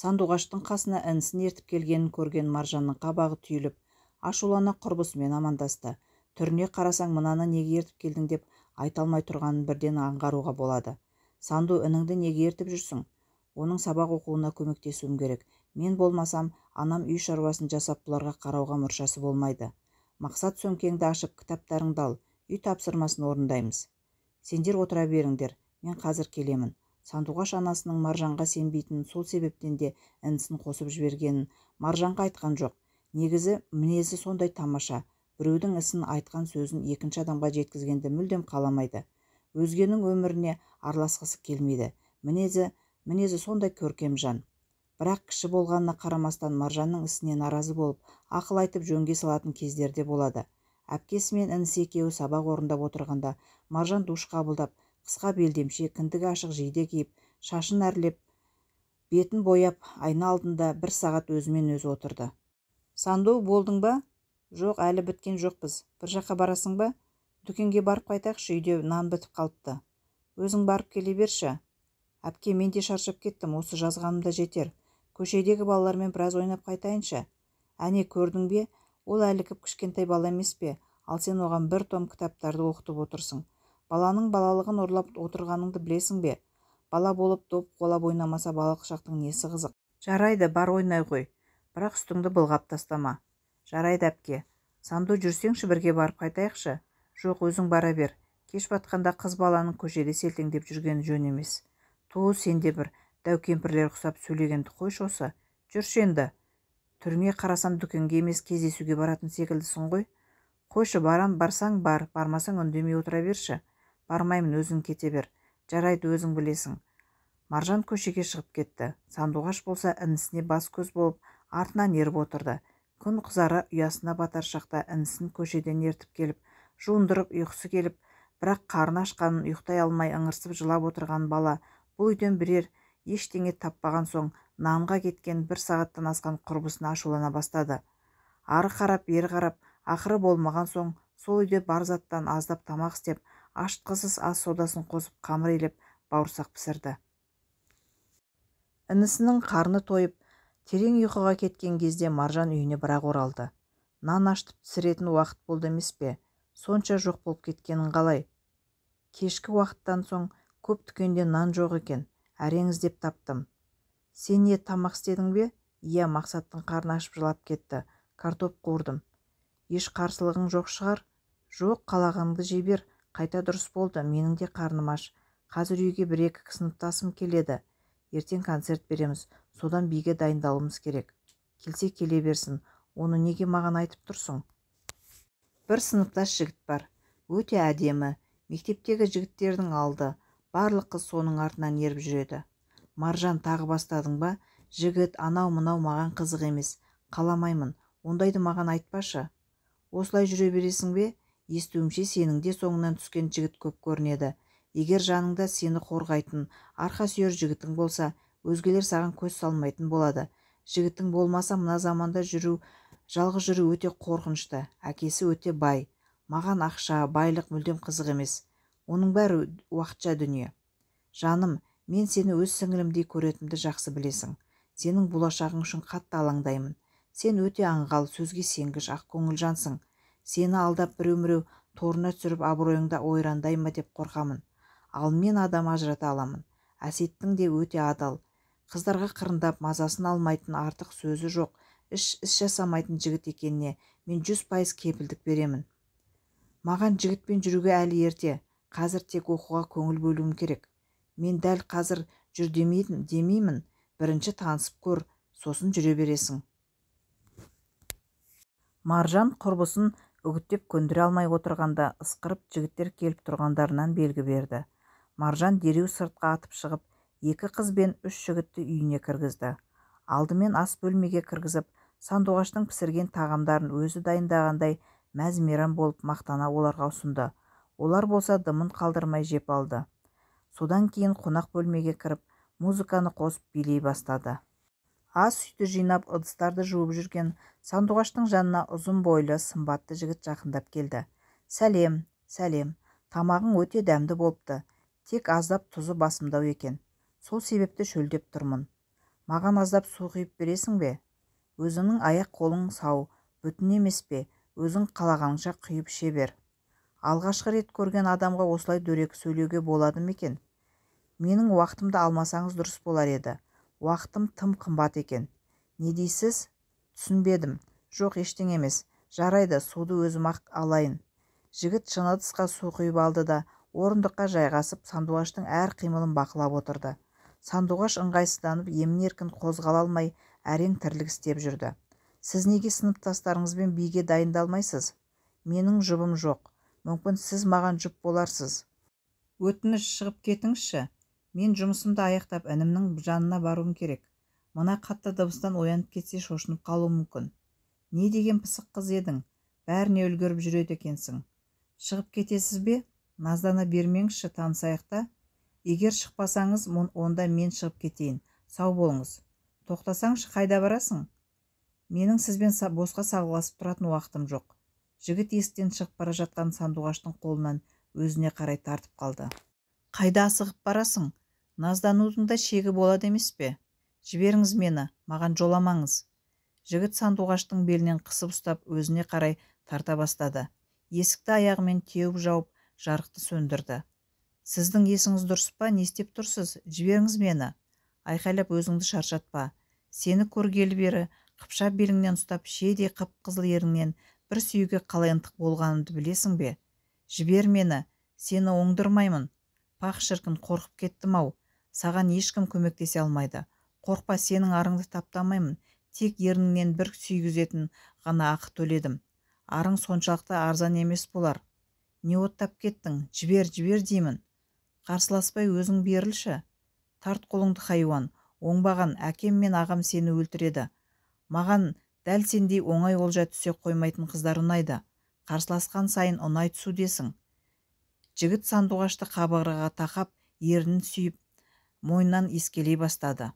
Сандуғаштың қасына інісін ертіп келгенін көрген Маржанның қабағы түйіліп, ашулана құрбысымен амандасты. Түріне қарасаң, мынаны неге ертіп келдің деп айта алмай тұрғанын бірден аңғаруға болады. Санду, ініңді неге ертіп жүрсің? Оның сабақ оқуына көмектесуім керек. Мен болмасам, анам үй шаруасын жасап бұларға қарауға мұршасы болмайды. Мақсат, сөмкеңді ашып, кітаптарыңды ал, үй тапсырмасын орындаймыз. Сендер отыра беріңдер, мен қазір келемін. Сандуғаш анасының Маржанға сенбейтінін, сол себептен де інісін қосып жібергенін Маржанға айтқан жоқ. Негізі мінезі сондай тамаша, біреудің ісін, айтқан сөзін екінші адамға жеткізгенді мүлдем қаламайды. Өзгенің өміріне араласқысы келмейді. Мінезі сондай көркем жан. Бірақ кіші болғанына қарамастан Маржанның ісіне наразы болып, ақыл айтып жөнге салатын кездерде болады. Әпкесі мен інісі екеуі сабақ орындап отырғанда Маржан душ қабылдап, қысқа белдемше, кіндігі ашық жейде киіп, шашын әрлеп, бетін бояп, айна алдында 1 сағат өзімен өзі отырды. Санду, болдың ба? Жоқ, әлі біткен жоқпыз. Bir жаққа барасың ба? Дүкенге барып қайтайықшы, үйде нан бітіп қалыпты. Өзің барып келе берші. Әпке, мен де шаршап кеттім, осы жазғаным да жетер. Көшедегі балалармен біраз ойнап қайтайыншы. Әне, көрдің бе? Ол әлі кішкентай бала емес пе? Ал сен оған 1 том кітаптарды оқытып отырсың. Баланың балалығын ұрлап отырғаныңды білесің бе? Бала болып доп қолап ойнамаса балалық шақтың несі қызық? Жарайды, бар ойнай ғой. Бірақ үстіңді былғап тастама. Жарайды, әпке. Санду, жүрсеңші, бірге барып қайтайықшы. Жоқ, өзің бара бер. Кеш батқанда қыз баланың көшеде селтеңдеп жүргені жөн емес. Ту, сенде бір дәу кемпірлер құсап сөйлегенді қойшы осы. Жүрші енді. Түріңе қарасам, дүкенге емес, кездесуге баратын секілдісің ғой. Қойшы, барсаң бар, бармасаң үндемей отыра берші. Бармаймын, өзің кете бер. Жарайды, өзің білесің. Маржан көшеге шығып кетті. Сандуғаш болса інісіне бас көз болып, артынан еріп отырды. Күн қызара ұясына батар шақта інісін көшеден ертіп келіп, жуындырып ұйқысы келіп, бірақ қарны ашқанын, ұйықтай алмай ыңырсып жылап отырған бала бұл үйден бірер ештеңе таппаған соң нанға кеткен 1 сағаттан асқан құрбысына ашулана бастады. Ары қарап, бері қарап, ақыры болмаған соң сол үйде бар заттан аздап тамақ істеп, ашытқысыз ас содасын қосып, қамыр илеп, бауырсақ пісірді. Інісінің қарны тойып, терең ұйқыға кеткен кезде Маржан үйіне бірақ оралды. Нан ашытып пісіретін уақыт болды емес пе? Сонша жоқ болып кеткенін қалай? Кешкі уақыттан соң көп дүкенде нан жоқ екен. Әрең іздеп таптым. Сен не, тамақ істедің бе? Иә, Мақсаттың қарны ашып жылап кетті. Картоп қуырдым. Еш қарсылығың жоқ шығар? Жоқ, қалағанды жей бер. Қайта дұрыс болды, менің де қарным аш. Қазір үйге 1-2 сыныптасым келеді. Ертең концерт береміз, содан биге дайындалуымыз керек. Келсе келе берсін, оны неге маған айтып тұрсың? Bir сыныптас жігіт бар, өте әдемі, мектептегі жігіттердің алды, барлық қыз соның артынан еріп жүреді. Маржан, тағы бастадың ба? Жігіт, анау-мынау маған қызық емес, қаламаймын, ондайды маған айтпашы. Осылай жүре бересің бе? Естуімше сенің де соңынан түскен жігіт көп көрінеді. Егер жаныңда сені қорғайтын, арқа сүйер жігітің болса, өзгелер саған көз салмайтын болады. Жігітің болмаса, мына заманда жалғыз жүру өте қорқынышты. Әкесі өте бай. Маған ақша, байлық мүлдем қызық емес. Оның бәрі уақытша дүние. Жаным, мен сені өз сіңілімдей көретінді жақсы білесің. Сенің болашағың үшін қатты алаңдаймын. Сен өте аңғал, сөзге сенгіш, ақ көңіл жансың. Сені алдап біреу-міреу торына түсіріп абыройыңда ойрандай ма деп қорқамын. Ал мен адам ажырата аламын. Әсеттің де өте адал. Қыздарға қырындап мазасын алмайтын, артық сөзі жоқ, іс жасамайтын жігіт екеніне мен 100% кепілдік беремін. Маған жігітпен жүруге әлі ерте. Қазір тек оқуға көңіл бөлуім керек. Мен дәл қазір жүр демеймін. Бірінші танысып көр, сосын жүре бересің. Маржан құрбысын үгіттеп көндіре алмай отырғанда ысқырып жігіттер келіп тұрғандарынан белгі берді. Маржан дереу сыртқа атып шығып, 2 қыз бен 3 жігітті үйіне кіргізді. Алдымен ас бөлмеге кіргізіп, сандуғаштың пісірген тағамдарын өзі дайындағандай мәз-мейрам болып мақтана оларға ұсынды. Олар болса дымын қалдырмай жеп алды. Содан кейін қонақ бөлмеге кіріп, музыканы қосып билей бастады. Ас үйді жинап, ыдыстарды жуып жүрген сандуғаштың жанына ұзын бойлы, сымбатты жігіт жақындап келді. Сәлем, сәлем, тамағың өте дәмді болыпты. Тек аздап тұзы басымдау екен. Сол себепті шөлдеп тұрмын. Маған аздап су құйып бересің бе? Өзіңнің аяқ-қолың сау, бүтін емес пе? Өзің қалағаныңша құйып іше бер. Алғашқы рет көрген адамға осылай дөрекі сөйлеуге болады ма екен? Менің уақытымды алмасаңыз дұрыс болар еді. Уақытым тым қымбат екен. Не дейсіз? Түсінбедім. Жоқ, ештеңе емес. Жарайды, суды өзім-ақ алайын. Жігіт шыны ыдысқа су құйып алды да орындыққа жайғасып сандуғаштың әр қимылын бақылап отырды. Сандуғаш ыңғайсызданып емін-еркін қозғала алмай әрең тірлік істеп жүрді. Сіз неге сыныптастарыңызбен биге дайындалмайсыз? Менің жұбым жоқ. Мүмкін сіз маған жұп боларсыз. Өтініш, шығып кетіңізші. Мен жұмысымды аяқтап інімнің жанына баруым керек. Мына қатты дыбыстан оянып кетсе шошынып қалуы мүмкін. Не деген пысық қыз едің? Бәріне үлгеріп жүреді екенсің. Шығып кетесіз бе? Наздана бермеңізші, танысайық та. Егер шықпасаңыз, онда мен шығып кетейін. Сау болыңыз. Тоқтасаңшы, қайда барасың? Менің сізбен босқа салғыласып тұратын уақытым жоқ. Жігіт есіктен шығып бара жатқан сандуғаштың қолынан өзіне қарай тартып қалды. Қайда асығып барасың? Назданудың да шегі болады емес пе? Жіберіңіз мені, маған жоламаңыз. Жігіт сандуғаштың белінен қысып ұстап өзіне қарай тарта бастады. Есікті аяғымен теуіп жауып, жарықты сөндірді. Сіздің есіңіз дұрыс па? Не істеп тұрсыз? Жіберіңіз мені. Айқайлап өзіңді шаршатпа. Сені көргелі бері қыпша беліңнен ұстап шиедей қып-қызыл еріңнен бір сүйеге қалай ынтық болғанымды білесің бе? Жібер мені. Сені оңдырмаймын. Пақ шіркін, қорқып кеттім-ау. Саған ешкім көмектесе алмайды. Қорқпа, сенің арыңды таптамаймын. Тек ерніңнен бір сүйгізетін ғана ақы төледім. Арың соншалықты арзан емес болар. Не оттап кеттің? Жібер деймін. Қарсыласпай өзің берілші. Тарт қолыңды, хайуан. Оңбаған, әкем мен ағам сені өлтіреді. Маған дәл сендей оңай олжа түсе қоймайтын қыздар ұнайды. Қарсыласқан сайын ұнай түсу десің. Жігіт сандуғашты қабырғаға тақап, ернін сүйіп, мойнынан искелей бастады.